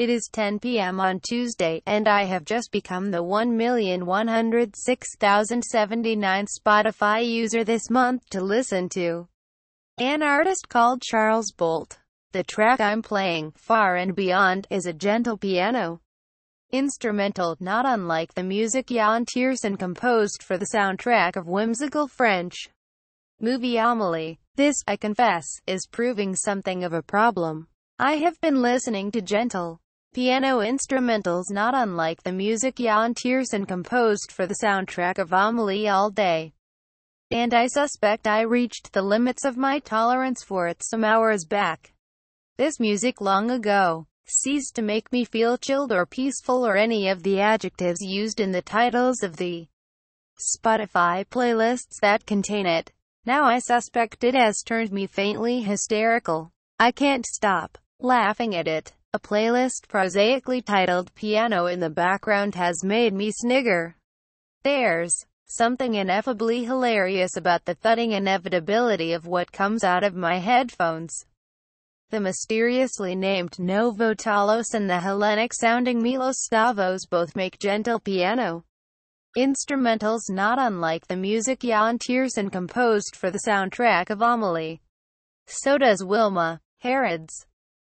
It is 10 p.m. on Tuesday, and I have just become the 1,106,079 Spotify user this month to listen to an artist called Charles Bolt. The track I'm playing, Far and Beyond, is a gentle piano instrumental, not unlike the music Yann Tiersen composed for the soundtrack of whimsical French movie Amélie. This, I confess, is proving something of a problem. I have been listening to gentle piano instrumentals not unlike the music Yann Tiersen composed for the soundtrack of Amélie all day, and I suspect I reached the limits of my tolerance for it some hours back. This music long ago ceased to make me feel chilled or peaceful or any of the adjectives used in the titles of the Spotify playlists that contain it. Now I suspect it has turned me faintly hysterical. I can't stop laughing at it. A playlist prosaically titled Piano in the background has made me snigger. There's something ineffably hilarious about the thudding inevitability of what comes out of my headphones. The mysteriously named Novo Talos and the Hellenic-sounding Milos Stavos both make gentle piano instrumentals not unlike the music Yann Tiersen composed for the soundtrack of Amélie. So does Wilma Harrods.